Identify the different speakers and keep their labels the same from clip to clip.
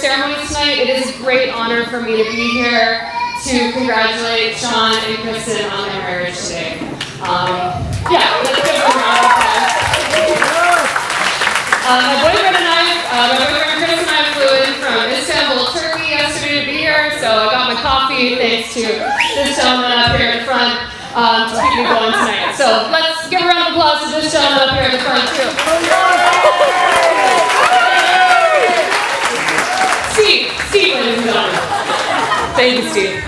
Speaker 1: ceremony tonight. It is a great honor for me to be here to congratulate Sean and Kristen on their marriage today. Let's give them a round of applause. My boyfriend Chris and I flew in from Istanbul, Turkey yesterday to be here, so I got my coffee thanks to this gentleman up here in front to keep me going tonight. So let's give a round of applause to this gentleman up here in the front too. Steve, ladies and gentlemen. Thank you, Steve.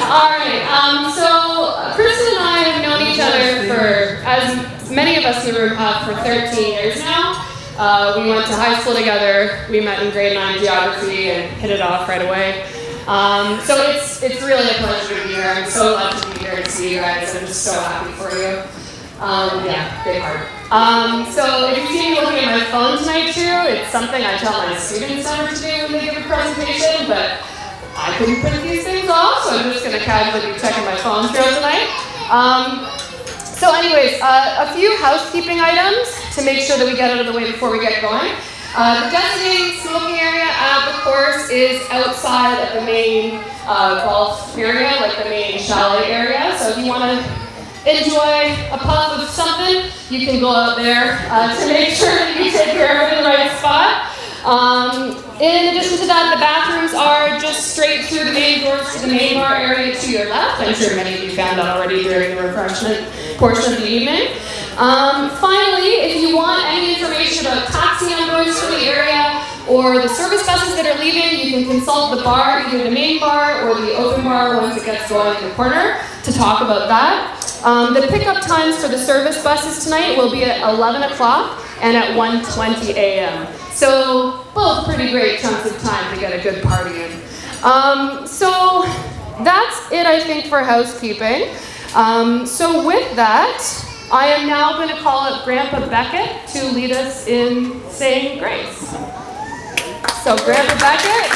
Speaker 1: All right, so Kristen and I have known each other for, as many of us in the room have, for 13 years now. We went to high school together. We met in grade 9 geography and hit it off right away. So it's really a pleasure to be here. I'm so glad to be here to see you guys. I'm just so happy for you. Big heart. So if you see me looking at my phone tonight too, it's something I tell my students never to do when they give a presentation, but I couldn't print these things off, so I'm just going to casually be checking my phone throughout the night. So anyways, a few housekeeping items to make sure that we get out of the way before we get going. The designated smoking area at the course is outside of the main golf area, like the main chalet area. So if you want to enjoy a puff of something, you can go out there to make sure that you take care of it in the right spot. In addition to that, the bathrooms are just straight through the main doors to the main bar area to your left. I'm sure many of you found that already during the refreshment portion of the evening. Finally, if you want any information about taxi numbers for the area or the service buses that are leaving, you can consult the bar, either the main bar or the open bar once it gets going in the corner to talk about that. The pickup times for the service buses tonight will be at 11 o'clock and at 1:20 a.m. So both pretty great chunks of time to get a good party in. So that's it, I think, for housekeeping. So with that, I am now going to call up Grandpa Beckett to lead us in saying grace. So Grandpa Beckett,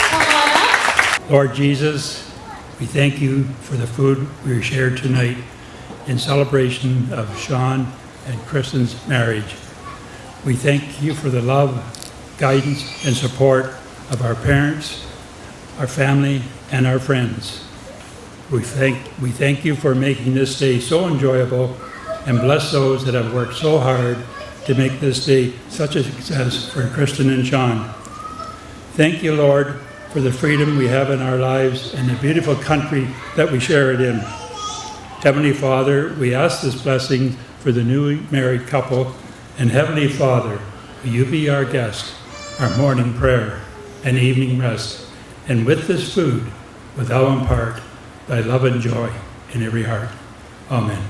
Speaker 1: come on up.
Speaker 2: Lord Jesus, we thank you for the food we shared tonight in celebration of Sean and Kristen's marriage. We thank you for the love, guidance, and support of our parents, our family, and our friends. We thank you for making this day so enjoyable, and bless those that have worked so hard to make this day such a success for Kristen and Sean. Thank you, Lord, for the freedom we have in our lives and the beautiful country that we share it in. Heavenly Father, we ask this blessing for the newly married couple. And Heavenly Father, will you be our guest, our morning prayer and evening rest, and with this food, will thou impart thy love and joy in every heart. Amen.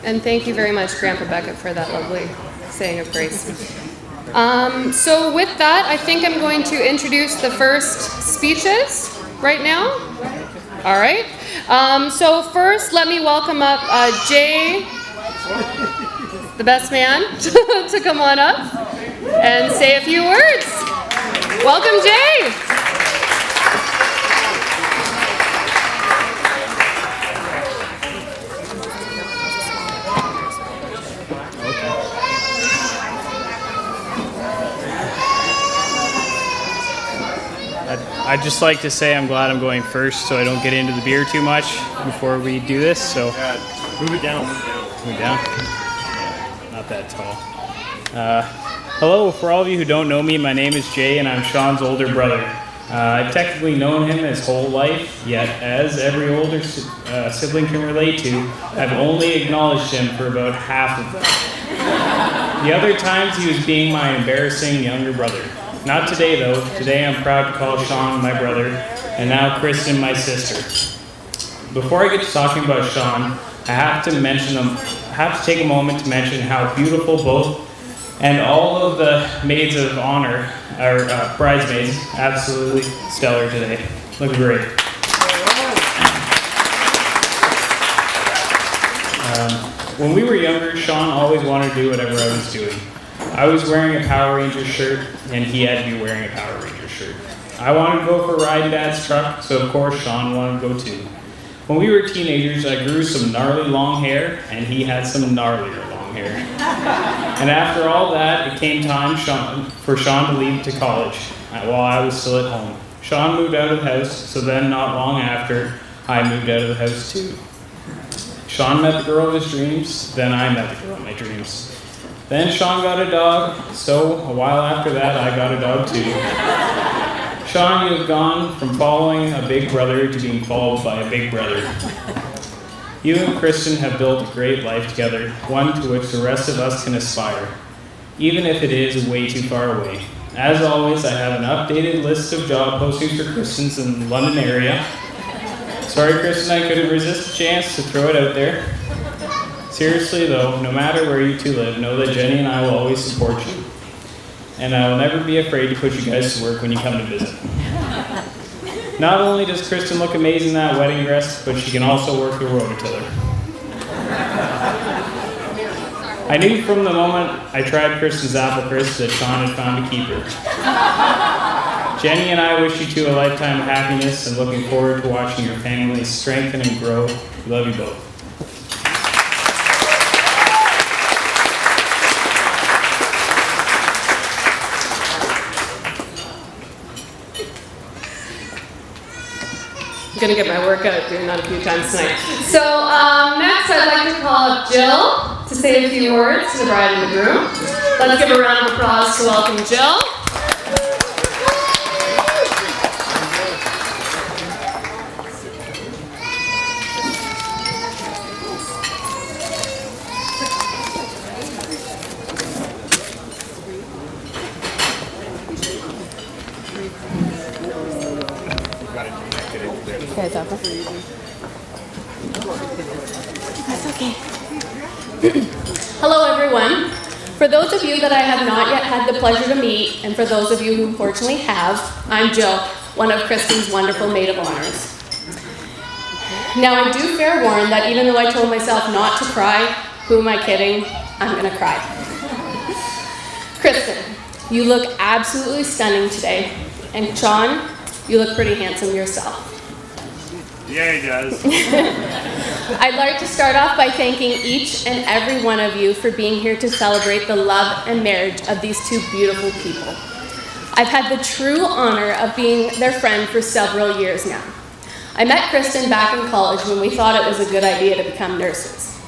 Speaker 1: And thank you very much, Grandpa Beckett, for that lovely saying of grace. So with that, I think I'm going to introduce the first speeches right now. All right. So first, let me welcome up Jay, the best man, to come on up and say a few words. Welcome, Jay.
Speaker 3: I'd just like to say I'm glad I'm going first so I don't get into the beer too much before we do this. So
Speaker 4: move it down.
Speaker 3: Move it down. Yeah, not that tall. Hello, for all of you who don't know me, my name is Jay and I'm Sean's older brother. I've technically known him his whole life, yet as every older sibling can relate to, I've only acknowledged him for about half of them. The other times he was being my embarrassing younger brother. Not today, though. Today I'm proud to call Sean my brother, and now Kristen my sister. Before I get to talking about Sean, I have to take a moment to mention how beautiful both and all of the maids of honor, or bridesmaids, absolutely stellar today. Look great. When we were younger, Sean always wanted to do whatever I was doing. I was wearing a Power Ranger shirt, and he had to be wearing a Power Ranger shirt. I wanted to go for a ride in Dad's truck, so of course Sean wanted to go too. When we were teenagers, I grew some gnarly long hair, and he had some gnarlier long hair. And after all that, it came time for Sean to leave to college, while I was still at home. Sean moved out of the house, so then not long after, I moved out of the house too. Sean met the girl of his dreams, then I met the girl of my dreams. Then Sean got a dog, so a while after that, I got a dog too. Sean, you have gone from following a big brother to being followed by a big brother. You and Kristen have built a great life together, one to which the rest of us can aspire, even if it is way too far away. As always, I have an updated list of job postings for Kristens in the London area. Sorry, Kristen, I couldn't resist the chance to throw it out there. Seriously though, no matter where you two live, know that Jenny and I will always support you. And I will never be afraid to put you guys to work when you come to visit. Not only does Kristen look amazing in that wedding dress, but she can also work the rototiller. I knew from the moment I tried Kristen's apple crisp that Sean had found a keeper. Jenny and I wish you two a lifetime of happiness and looking forward to watching your family strengthen and grow. We love you both.
Speaker 1: I'm gonna get my workout doing that a few times tonight. So next I'd like to call up Jill to say a few words to the bride and the groom. Let's give a round of applause to welcome Jill. Okay, it's over. That's okay. Hello, everyone. For those of you that I have not yet had the pleasure to meet, and for those of you who unfortunately have, I'm Jill, one of Kristen's wonderful maid of honors. Now, I do fair warn that even though I told myself not to cry, who am I kidding? I'm gonna cry. Kristen, you look absolutely stunning today. And Sean, you look pretty handsome yourself.
Speaker 3: Yeah, he does.
Speaker 1: I'd like to start off by thanking each and every one of you for being here to celebrate the love and marriage of these two beautiful people. I've had the true honor of being their friend for several years now. I met Kristen back in college when we thought it was a good idea to become nurses.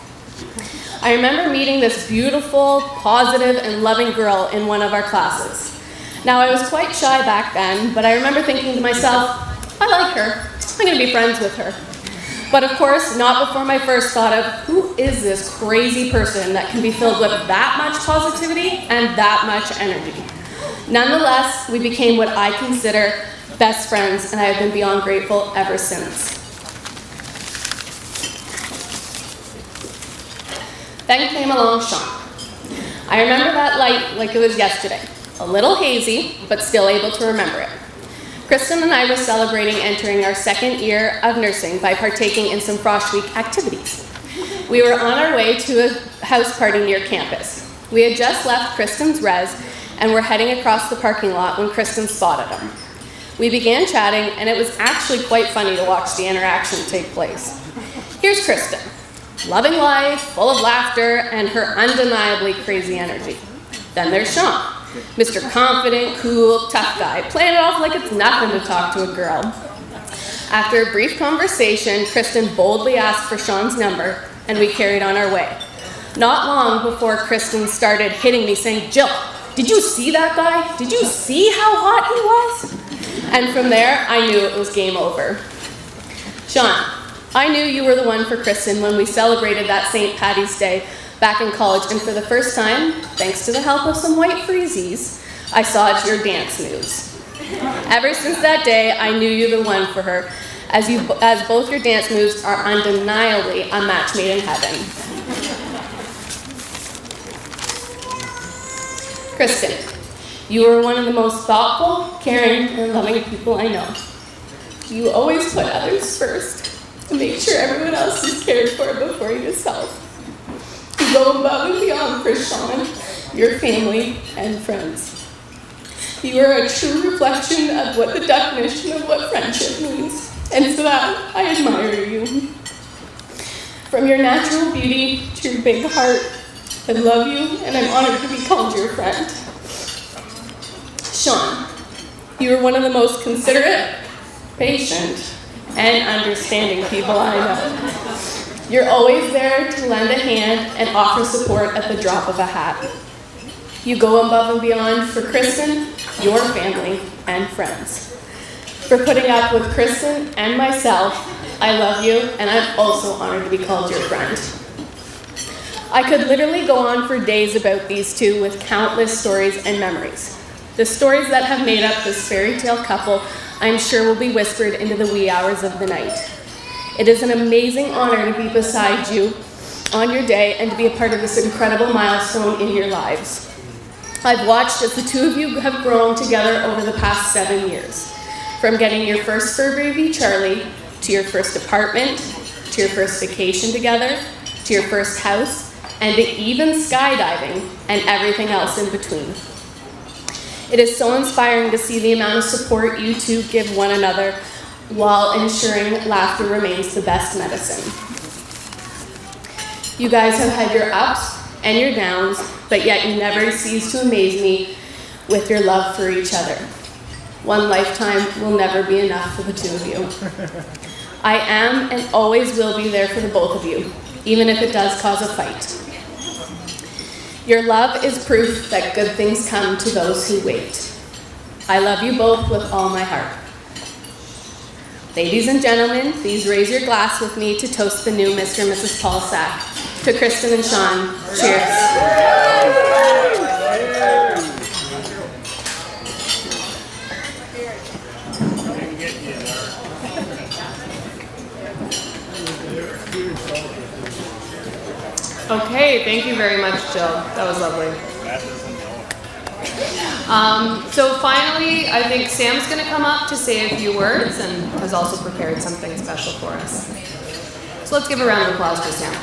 Speaker 1: I remember meeting this beautiful, positive, and loving girl in one of our classes. Now, I was quite shy back then, but I remember thinking to myself, I like her. I'm going to be friends with her. But of course, not before my first thought of, who is this crazy person that can be filled with that much positivity and that much energy? Nonetheless, we became what I consider best friends, and I have been beyond grateful ever since. Then came along Sean. I remember that light like it was yesterday. A little hazy, but still able to remember it. Kristen and I were celebrating entering our second year of nursing by partaking in some Frost Week activities. We were on our way to a house party near campus. We had just left Kristen's res and were heading across the parking lot when Kristen spotted him. We began chatting, and it was actually quite funny to watch the interaction take place. Here's Kristen, loving life, full of laughter, and her undeniably crazy energy. Then there's Sean, Mr. Confident, cool, tough guy, playing it off like it's nothing to talk to a girl. After a brief conversation, Kristen boldly asked for Sean's number, and we carried on our way. Not long before Kristen started hitting me saying, Jill, did you see that guy? Did you see how hot he was? And from there, I knew it was game over. Sean, I knew you were the one for Kristen when we celebrated that St. Paddy's Day back in college, and for the first time, thanks to the help of some white freezies, I saw your dance moves. Ever since that day, I knew you were the one for her, as both your dance moves are undeniably a match made in heaven. Kristen, you are one of the most thoughtful, caring, and loving people I know. You always put others first and make sure everyone else is cared for before yourself. You go above and beyond for Sean, your family, and friends. You are a true reflection of what the definition of what friendship means, and for that, I admire you. From your natural beauty to your big heart, I love you and I'm honored to be called your friend. Sean, you are one of the most considerate, patient, and understanding people I know. You're always there to lend a hand and offer support at the drop of a hat. You go above and beyond for Kristen, your family, and friends. For putting up with Kristen and myself, I love you, and I'm also honored to be called your friend. I could literally go on for days about these two with countless stories and memories. The stories that have made up this fairy tale couple, I'm sure will be whispered into the wee hours of the night. It is an amazing honor to be beside you on your day and to be a part of this incredible milestone in your lives. I've watched as the two of you have grown together over the past 7 years. From getting your first fur baby, Charlie, to your first apartment, to your first vacation together, to your first house, and to even skydiving and everything else in between. It is so inspiring to see the amount of support you two give one another while ensuring laughter remains the best medicine. You guys have had your ups and your downs, but yet you never cease to amaze me with your love for each other. One lifetime will never be enough for the two of you. I am and always will be there for the both of you, even if it does cause a fight. Your love is proof that good things come to those who wait. I love you both with all my heart. Ladies and gentlemen, please raise your glass with me to toast the new Mr. and Mrs. Paul Sack. To Kristen and Sean, cheers. Okay, thank you very much, Jill. That was lovely. So finally, I think Sam's going to come up to say a few words and has also prepared something special for us. So let's give a round of applause for Sam.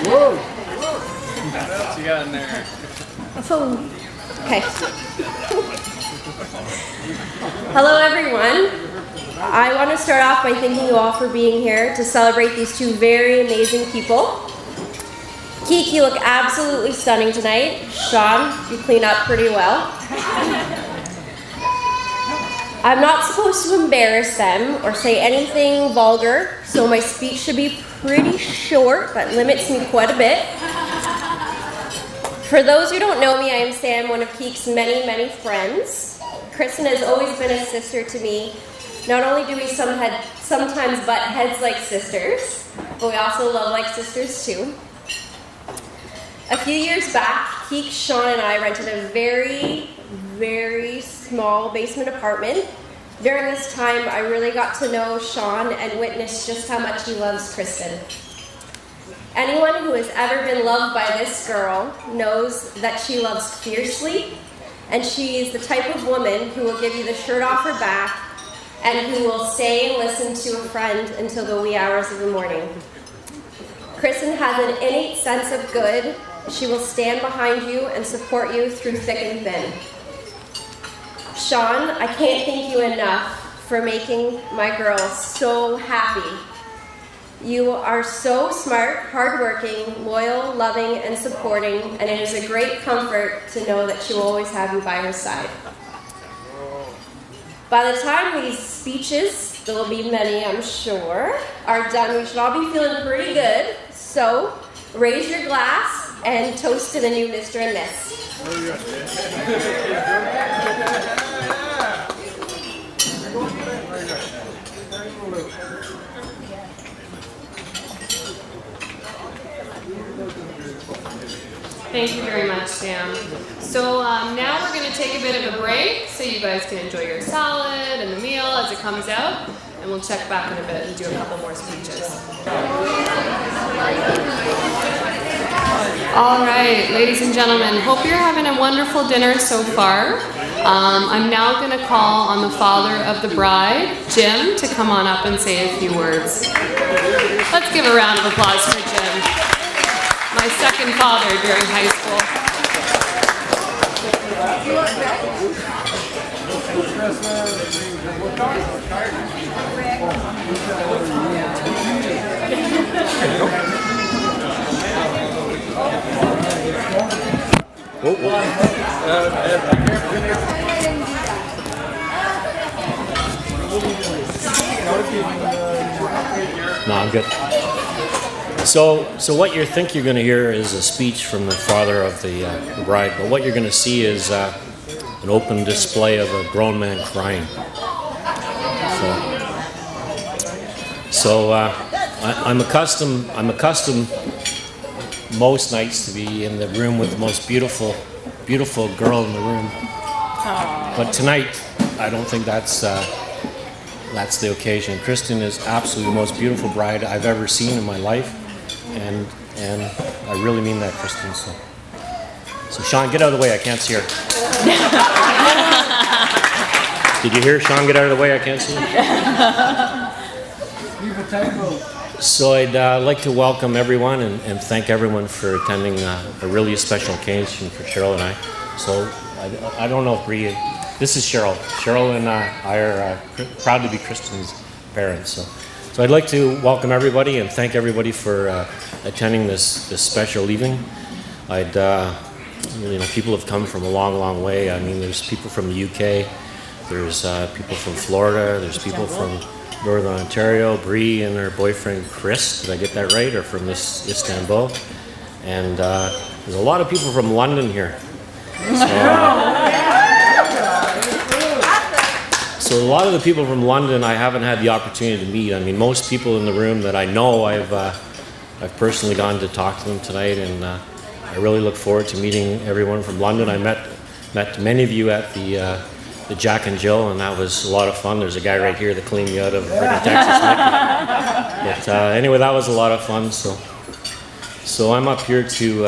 Speaker 4: Whoa! What else you got in there?
Speaker 5: Okay. Hello, everyone. I want to start off by thanking you all for being here to celebrate these two very amazing people. Keek, you look absolutely stunning tonight. Sean, you clean up pretty well. I'm not supposed to embarrass them or say anything vulgar, so my speech should be pretty short, but limits me quite a bit. For those who don't know me, I am Sam, one of Keek's many, many friends. Kristen has always been a sister to me. Not only do we sometimes butt heads like sisters, but we also love like sisters too. A few years back, Keek, Sean, and I rented a very, very small basement apartment. During this time, I really got to know Sean and witnessed just how much he loves Kristen. Anyone who has ever been loved by this girl knows that she loves fiercely, and she is the type of woman who will give you the shirt off her back and who will stay and listen to a friend until the wee hours of the morning. Kristen has an innate sense of good. She will stand behind you and support you through thick and thin. Sean, I can't thank you enough for making my girl so happy. You are so smart, hardworking, loyal, loving, and supporting, and it is a great comfort to know that she will always have you by her side. By the time these speeches, there will be many I'm sure, are done, we should all be feeling pretty good. So, raise your glass and toast to the new Mr. and Miss.
Speaker 1: Thank you very much, Sam. So now we're going to take a bit of a break so you guys can enjoy your salad and the meal as it comes out, and we'll check back in a bit and do a couple more speeches. All right, ladies and gentlemen, hope you're having a wonderful dinner so far. I'm now going to call on the father of the bride, Jim, to come on up and say a few words. Let's give a round of applause for Jim. My second father during high school.
Speaker 6: No, I'm good. So what you think you're going to hear is a speech from the father of the bride, but what you're going to see is an open display of a grown man crying. I'm accustomed most nights to be in the room with the most beautiful girl in the room. But tonight, I don't think that's the occasion. Kristen is absolutely the most beautiful bride I've ever seen in my life, and I really mean that, Kristen. So Sean, get out of the way. I can't see her. Did you hear Sean? Get out of the way. I can't see her. So I'd like to welcome everyone and thank everyone for attending a really special occasion for Cheryl and I. So I don't know if Bree, this is Cheryl. Cheryl and I are proud to be Kristen's parents. So I'd like to welcome everybody and thank everybody for attending this special evening. People have come from a long way. I mean, there's people from the UK, there's people from Florida, there's people from Northern Ontario. Bree and her boyfriend Chris, did I get that right, are from Istanbul. And there's a lot of people from London here. So a lot of the people from London I haven't had the opportunity to meet. I mean, most people in the room that I know, I've personally gone to talk to them tonight, and I really look forward to meeting everyone from London. I met many of you at the Jack and Jill, and that was a lot of fun. There's a guy right here that cleaned me out of friggin' Texas. But anyway, that was a lot of fun. So I'm up here to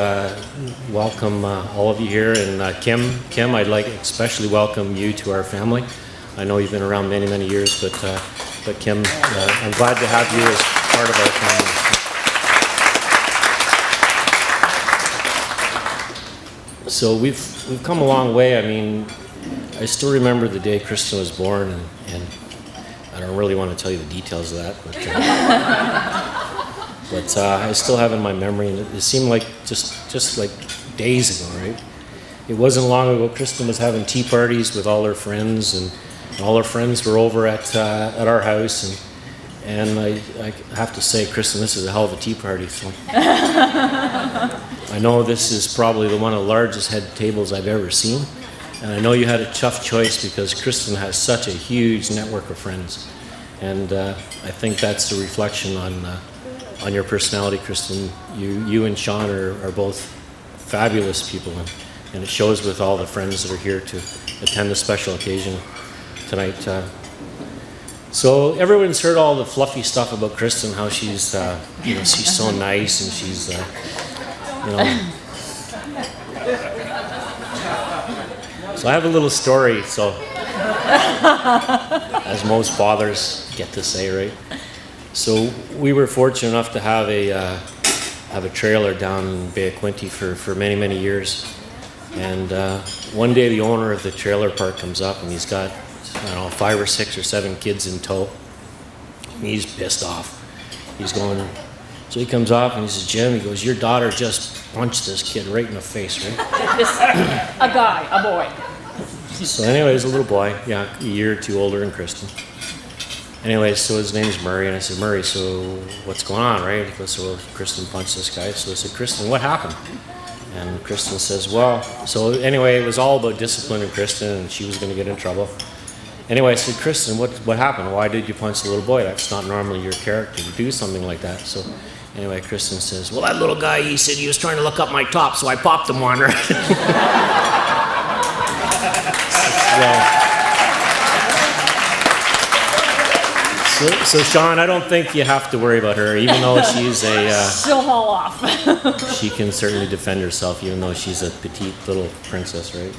Speaker 6: welcome all of you here, and Kim, I'd like to especially welcome you to our family. I know you've been around many years, but Kim, I'm glad to have you as part of our family. So we've come a long way. I mean, I still remember the day Kristen was born, and I don't really want to tell you the details of that, but I still have in my memory, and it seemed like just like days ago, right? It wasn't long ago Kristen was having tea parties with all her friends, and all her friends were over at our house, and I have to say, Kristen, this is a hell of a tea party. So I know this is probably one of the largest head tables I've ever seen. And I know you had a tough choice because Kristen has such a huge network of friends. And I think that's a reflection on your personality, Kristen. You and Sean are both fabulous people, and it shows with all the friends that are here to attend the special occasion tonight. So everyone's heard all the fluffy stuff about Kristen, how she's she's so nice, and she's So I have a little story, so as most fathers get to say, right? So we were fortunate enough to have a trailer down in Bay of Quinte for many years. And one day the owner of the trailer park comes up, and he's got, I don't know, 5 or 6 or 7 kids in tow. And he's pissed off. He's going, so he comes off and he says, Jim, he goes, your daughter just punched this kid right in the face, right?
Speaker 7: A boy.
Speaker 6: So anyways, a little boy, yeah, a year or two older than Kristen. Anyway, so his name's Murray, and I said, Murray, so what's going on, right? He goes, so well, Kristen punched this guy. So I said, Kristen, what happened? And Kristen says, well, so anyway, it was all about disciplining Kristen, and she was going to get in trouble. Anyway, I said, Kristen, what happened? Why did you punch the little boy? That's not normally your character to do something like that. So anyway, Kristen says, well, that little guy, he said he was trying to look up my top, so I popped him one, right? So Sean, I don't think you have to worry about her, even though she's
Speaker 7: She'll haul off.
Speaker 6: she can certainly defend herself, even though she's a petite little princess, right?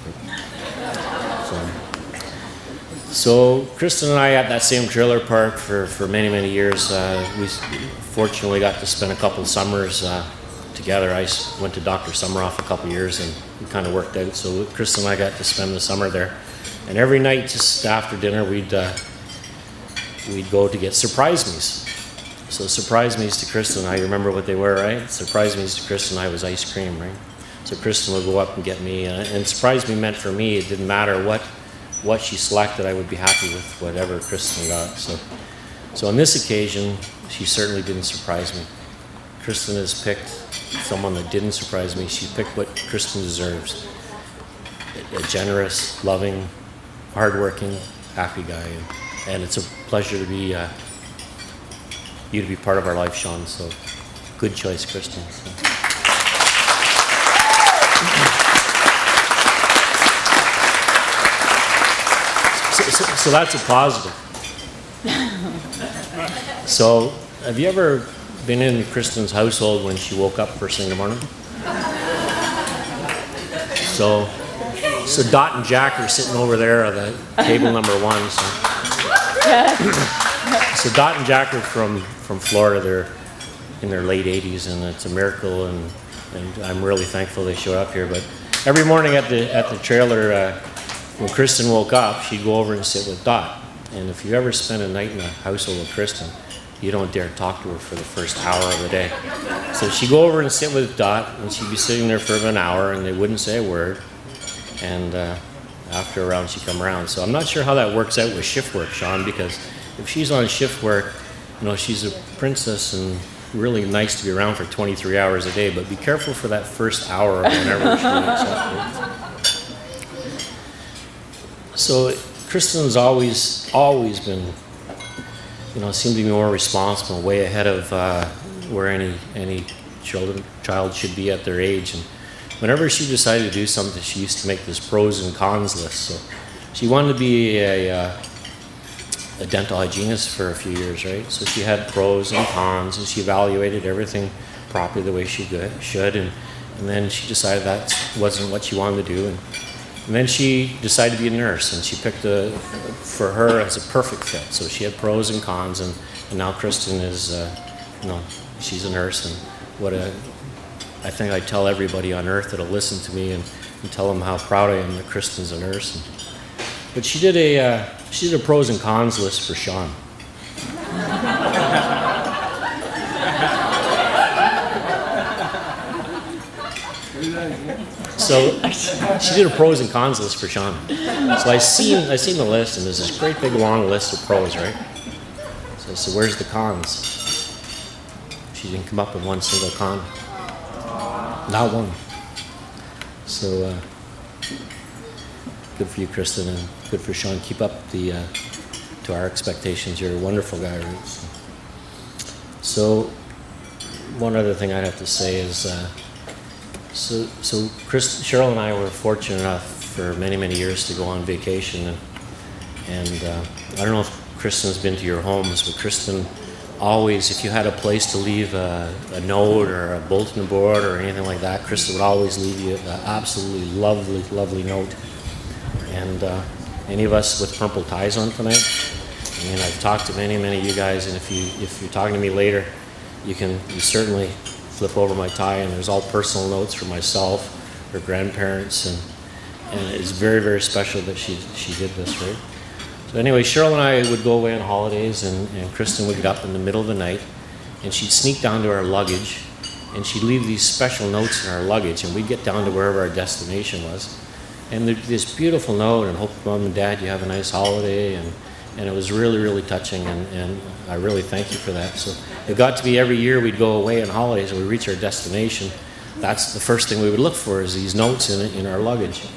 Speaker 6: So Kristen and I at that same trailer park for many years. We fortunately got to spend a couple of summers together. I went to Dr. Summeroff a couple of years, and we kind of worked out. So Kristen and I got to spend the summer there. And every night, just after dinner, we'd go to get surprise me's. So surprise me's to Kristen and I, you remember what they were, right? Surprise me's to Kristen and I was ice cream, right? So Kristen would go up and get me, and surprise me meant for me, it didn't matter what she selected, I would be happy with whatever Kristen got. So on this occasion, she certainly didn't surprise me. Kristen has picked someone that didn't surprise me. She picked what Kristen deserves. A generous, loving, hardworking, happy guy. And it's a pleasure to be you to be part of our life, Sean. So good choice, Kristen. So that's a positive. So have you ever been in Kristen's household when she woke up first thing in the morning? So Dot and Jack are sitting over there at the table number 1. So Dot and Jack are from Florida. They're in their late 80s, and it's a miracle, and I'm really thankful they showed up here. But every morning at the trailer, when Kristen woke up, she'd go over and sit with Dot. And if you ever spend a night in the household with Kristen, you don't dare talk to her for the first hour of the day. So she'd go over and sit with Dot, and she'd be sitting there for an hour, and they wouldn't say a word. And after a round, she'd come around. So I'm not sure how that works out with shift work, Sean, because if she's on shift work, she's a princess and really nice to be around for 23 hours a day, but be careful for that first hour or whenever she wakes up. So Kristen's always been, seemed to be more responsible, way ahead of where any child should be at their age. And whenever she decided to do something, she used to make this pros and cons list. So she wanted to be a dental hygienist for a few years, right? So she had pros and cons, and she evaluated everything properly the way she should. And then she decided that wasn't what she wanted to do. And then she decided to be a nurse, and she picked for her as a perfect fit. So she had pros and cons, and now Kristen is, she's a nurse, and I think I tell everybody on earth that'll listen to me and tell them how proud I am that Kristen's a nurse. But she did a pros and cons list for Sean. So she did a pros and cons list for Sean. So I seen the list, and there's this great big long list of pros, right? So I said, where's the cons? She didn't come up with one single con. Not one. So good for you, Kristen, and good for Sean. Keep up to our expectations. You're a wonderful guy, right? So one other thing I'd have to say is, Cheryl and I were fortunate enough for many, many years to go on vacation, and I don't know if Kristen's been to your homes, but Kristen always, if you had a place to leave a note or a bulletin board or anything like that, Kristen would always leave you an absolutely lovely, lovely note. And any of us with purple ties on tonight, I've talked to many, many of you guys, and if you're talking to me later, you certainly flip over my tie, and there's all personal notes for myself, her grandparents, and it's very, very special that she did this, right? So anyway, Cheryl and I would go away on holidays, and Kristen would get up in the middle of the night, and she'd sneak down to our luggage, and she'd leave these special notes in our luggage, and we'd get down to wherever our destination was. And there's this beautiful note, and hope Mom and Dad, you have a nice holiday, and it was really, really touching, and I really thank you for that. So it got to be every year we'd go away on holidays, and we'd reach our destination. That's the first thing we would look for, is these notes in our luggage.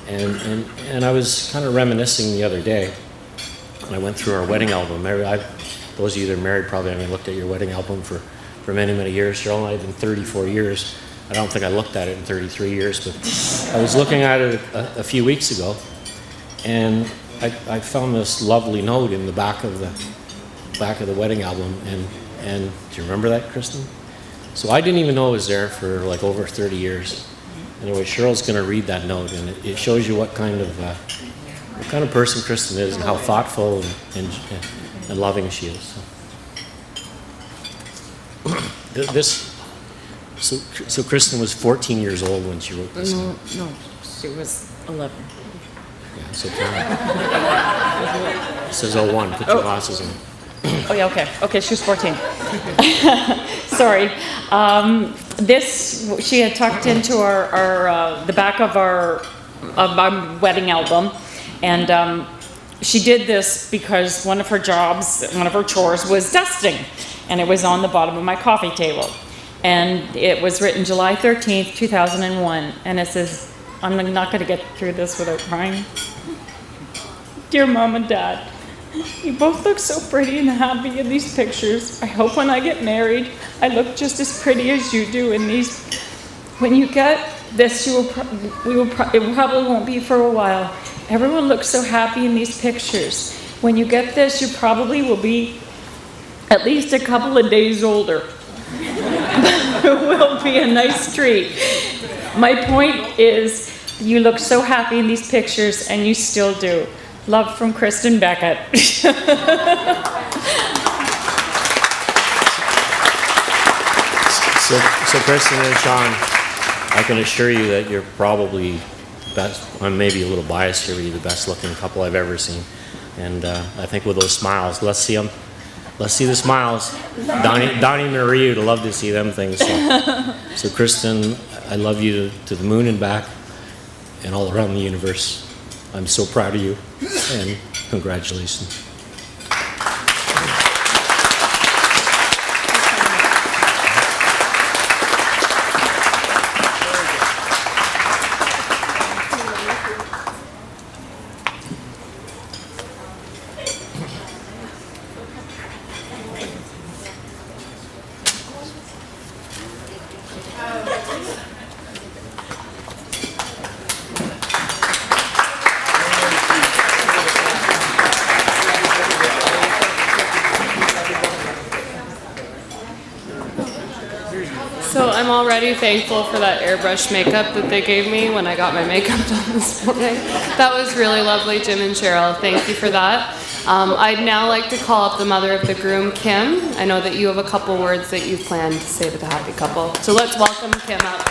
Speaker 6: And I was kind of reminiscing the other day, and I went through our wedding album. Those of you that are married probably haven't looked at your wedding album for many, many years. Cheryl and I have been 34 years. I don't think I looked at it in 33 years, but I was looking at it a few weeks ago, and I found this lovely note in the back of the wedding album, and do you remember that, Kristen? So I didn't even know it was there for like over 30 years. Anyway, Cheryl's going to read that note, and it shows you what kind of person Kristen is, and how thoughtful and loving she is. So Kristen was 14 years old when she wrote this.
Speaker 7: No, she was 11.
Speaker 6: Yeah. So it says 01. Put your glasses on.
Speaker 7: Oh, yeah, okay. Okay, she was 14. Sorry. This, she had tucked into the back of our wedding album. And she did this because one of her chores was dusting. And it was on the bottom of my coffee table. And it was written July 13th, 2001. And it says, I'm not going to get through this without crying. Dear Mom and Dad, you both look so pretty and happy in these pictures. I hope when I get married, I look just as pretty as you do in these. When you get this, it probably won't be for a while. Everyone looks so happy in these pictures. When you get this, you probably will be at least a couple of days older. It will be a nice treat. My point is, you look so happy in these pictures, and you still do. Love from Kristen Beckett.
Speaker 6: So Kristen and Sean, I can assure you that you're probably best. I'm maybe a little biased here, but you're the best looking couple I've ever seen. And I think with those smiles, let's see them. Let's see the smiles. Donnie Marie would love to see them things. So Kristen, I love you to the moon and back and all around the universe. I'm so proud of you, and congratulations.
Speaker 1: So I'm already thankful for that airbrush makeup that they gave me when I got my makeup done this morning. That was really lovely, Jim and Cheryl. Thank you for that. I'd now like to call up the mother of the groom, Kim. I know that you have a couple words that you plan to say to the happy couple. So let's welcome Kim up.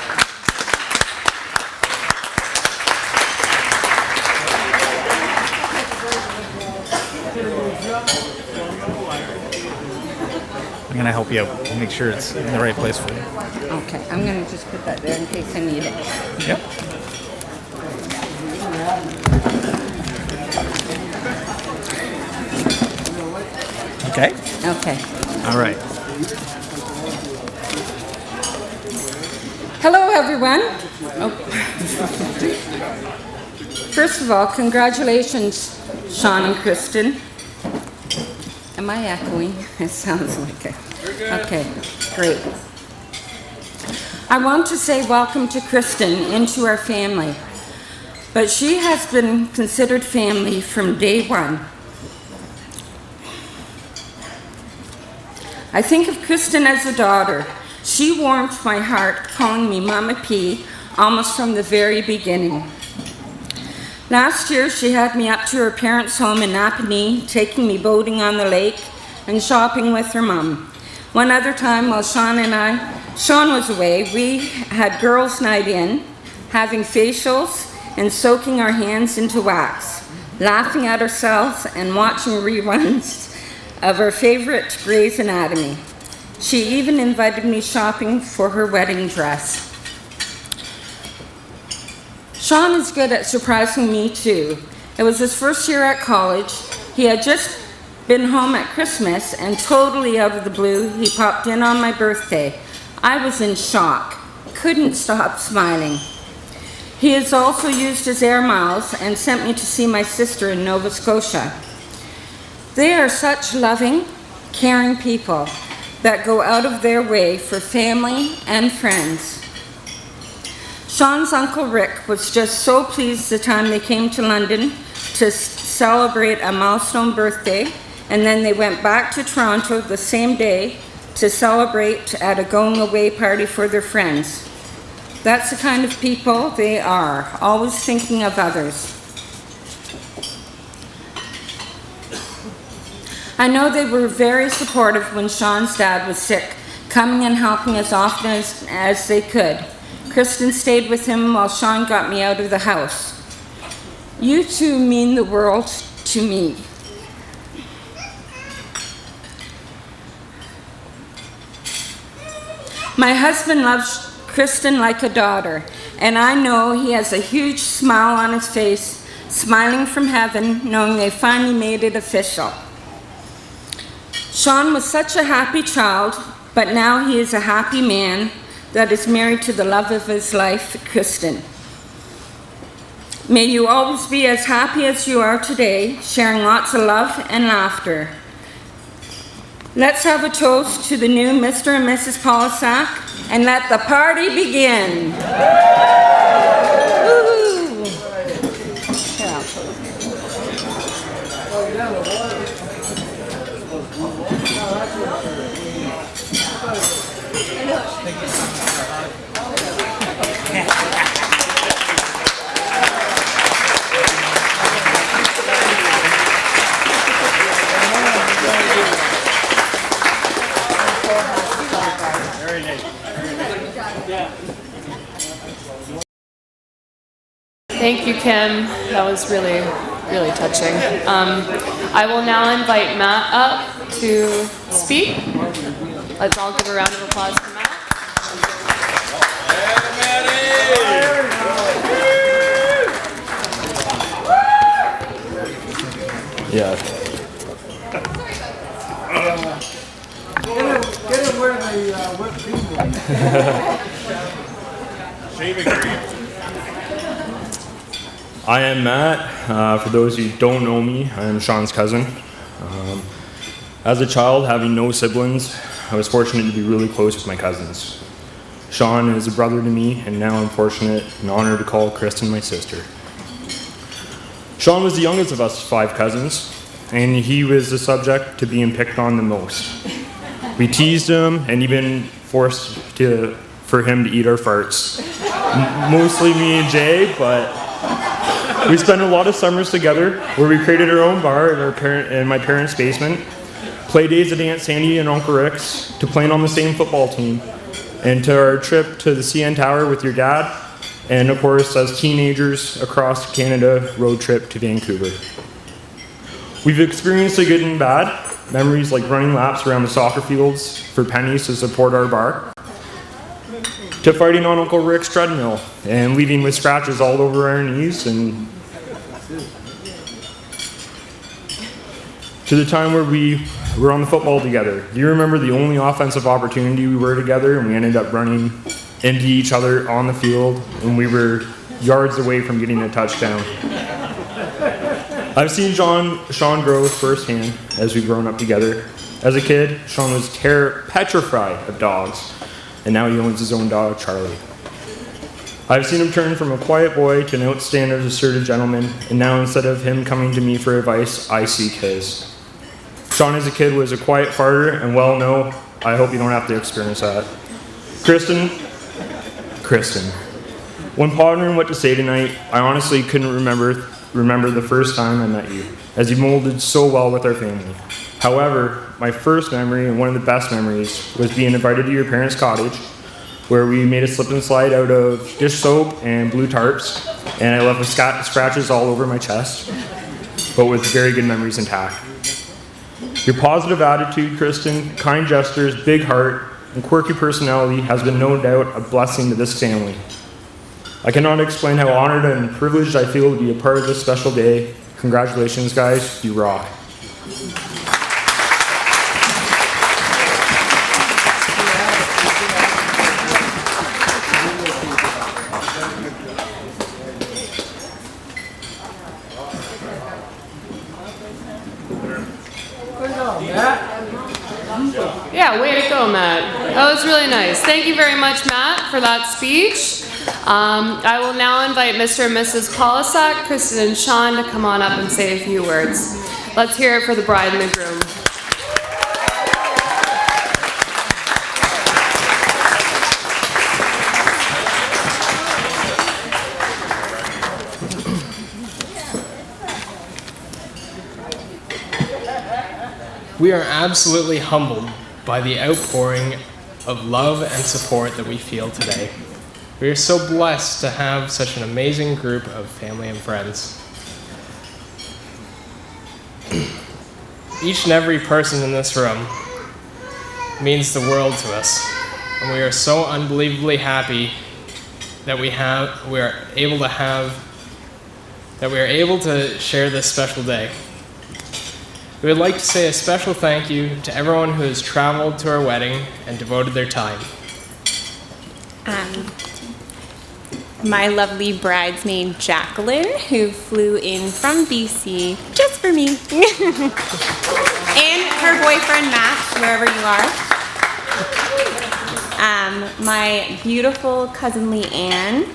Speaker 8: I'm gonna help you out. Make sure it's in the right place for you.
Speaker 9: Okay, I'm gonna just put that there in case I need it.
Speaker 8: Yep. Okay.
Speaker 9: Okay.
Speaker 8: All right.
Speaker 9: Hello, everyone. Oh. First of all, congratulations, Sean and Kristen. Am I echoing? It sounds like it. Okay, great. I want to say welcome to Kristen into our family, but she has been considered family from day one. I think of Kristen as a daughter. She warmed my heart, calling me Mama P, almost from the very beginning. Last year, she had me up to her parents' home in Napanee, taking me boating on the lake and shopping with her mom. One other time, while Sean was away, we had girls' night in, having facials and soaking our hands into wax, laughing at ourselves and watching reruns of our favorite Grey's Anatomy. She even invited me shopping for her wedding dress. Sean is good at surprising me too. It was his first year at college. He had just been home at Christmas, and totally out of the blue, he popped in on my birthday. I was in shock, couldn't stop smiling. He has also used his air miles and sent me to see my sister in Nova Scotia. They are such loving, caring people that go out of their way for family and friends. Sean's Uncle Rick was just so pleased the time they came to London to celebrate a milestone birthday, and then they went back to Toronto the same day to celebrate at a going away party for their friends. That's the kind of people they are, always thinking of others. I know they were very supportive when Sean's dad was sick, coming and helping as often as they could. Kristen stayed with him while Sean got me out of the house. You two mean the world to me. My husband loves Kristen like a daughter, and I know he has a huge smile on his face, smiling from heaven, knowing they finally made it official. Sean was such a happy child, but now he is a happy man that is married to the love of his life, Kristen. May you always be as happy as you are today, sharing lots of love and laughter. Let's have a toast to the new Mr. and Mrs. Polisak, and let the party begin. Woo-hoo.
Speaker 1: Thank you, Kim. That was really, really touching. I will now invite Matt up to speak. Let's all give a round of applause for Matt.
Speaker 10: Yeah.
Speaker 4: Get him where the whipped cream Shaving cream.
Speaker 10: I am Matt. For those who don't know me, I am Sean's cousin. As a child, having no siblings, I was fortunate to be really close with my cousins. Sean is a brother to me, and now I'm fortunate and honored to call Kristen my sister. Sean was the youngest of us 5 cousins, and he was the subject to being picked on the most. We teased him and even forced for him to eat our farts. Mostly me and Jay, but we spent a lot of summers together where we created our own bar in my parents' basement, play days at Aunt Sandy and Uncle Rick's, to playing on the same football team, and to our trip to the CN Tower with your dad, and of course as teenagers across Canada road trip to Vancouver. We've experienced the good and bad, memories like running laps around the soccer fields for pennies to support our bar, to fighting on Uncle Rick's treadmill and leaving with scratches all over our knees, and to the time where we were on the football together. Do you remember the only offensive opportunity we were together and we ended up running into each other on the field when we were yards away from getting a touchdown? I've seen Sean grow firsthand as we've grown up together. As a kid, Sean was petrified of dogs, and now he owns his own dog, Charlie. I've seen him turn from a quiet boy to an outstanding, assertive gentleman, and now instead of him coming to me for advice, I seek his. Sean as a kid was a quiet farter, and well, no, I hope you don't have to experience that. Kristen. When pondering what to say tonight, I honestly couldn't remember the first time I met you, as you molded so well with our family. However, my first memory, and one of the best memories, was being invited to your parents' cottage, where we made a slip and slide out of dish soap and blue tarps, and I left with scratches all over my chest, but with very good memories intact. Your positive attitude, Kristen, kind gestures, big heart, and quirky personality has been no doubt a blessing to this family. I cannot explain how honored and privileged I feel to be a part of this special day. Congratulations, guys. You rock.
Speaker 1: Yeah, way to go, Matt. That was really nice. Thank you very much, Matt, for that speech. I will now invite Mr. and Mrs. Polisak, Kristen and Sean to come on up and say a few words. Let's hear it for the bride and the groom.
Speaker 11: We are absolutely humbled by the outpouring of love and support that we feel today. We are so blessed to have such an amazing group of family and friends. each and every person in this room means the world to us. And we are so unbelievably happy that we are able to share this special day. We would like to say a special thank you to everyone who has traveled to our wedding and devoted their time.
Speaker 12: My lovely bridesmaid Jacqueline, who flew in from BC just for me. And her boyfriend Matt, wherever you are. My beautiful cousin Leanne,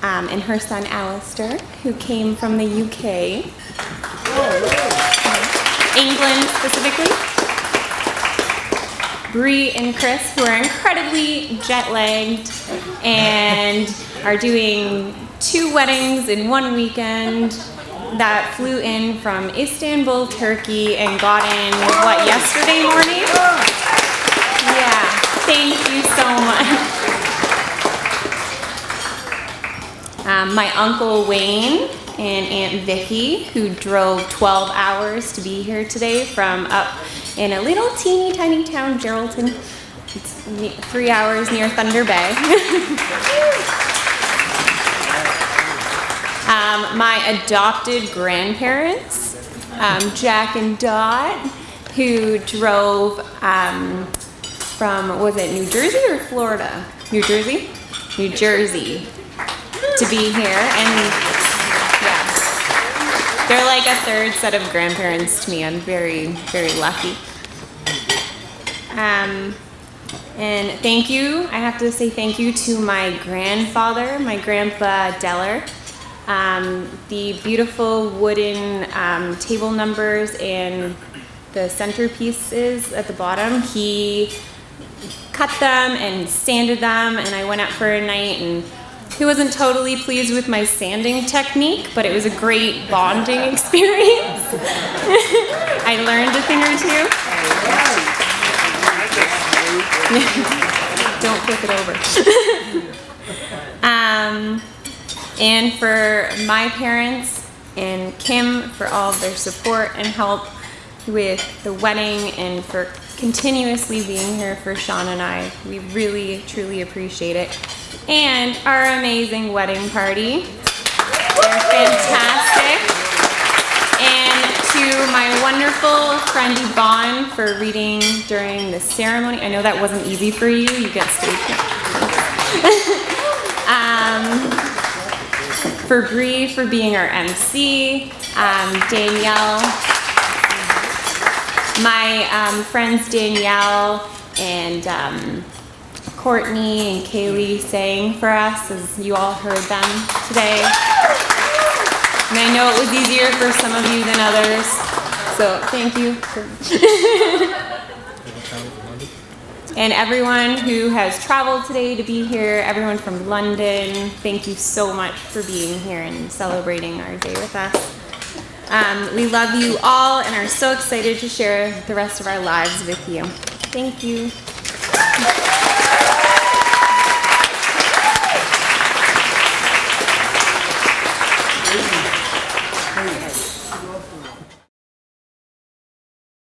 Speaker 12: and her son Alistair, who came from the UK. England specifically. Bree and Chris, who are incredibly jet-lagged and are doing 2 weddings in 1 weekend, that flew in from Istanbul, Turkey, and got in, yesterday morning? Yeah, thank you so much. My Uncle Wayne and Aunt Vicky, who drove 12 hours to be here today from up in a little teeny tiny town, Geraldton. It's 3 hours near Thunder Bay. My adopted grandparents, Jack and Dot, who drove from, was it New Jersey or Florida? New Jersey? New Jersey to be here. And yeah, they're like a third set of grandparents to me. I'm very, very lucky. And thank you. I have to say thank you to my grandfather, my grandpa Deller. The beautiful wooden table numbers and the centerpieces at the bottom, he cut them and sanded them, and I went out for a night, and he wasn't totally pleased with my sanding technique, but it was a great bonding experience. I learned a thing or two. Don't flip it over. And for my parents and Kim for all of their support and help with the wedding and for continuously being here for Sean and I. We really, truly appreciate it. And our amazing wedding party. They're fantastic. And to my wonderful friend Yvonne for reading during the ceremony. I know that wasn't easy for you. You get stage. For Bree for being our MC, Danielle, my friends Danielle and Courtney and Kaylee sang for us, as you all heard them today. And I know it was easier for some of you than others, so thank you. And everyone who has traveled today to be here, everyone from London, thank you so much for being here and celebrating our day with us. We love you all and are so excited to share the rest of our lives with you. Thank you.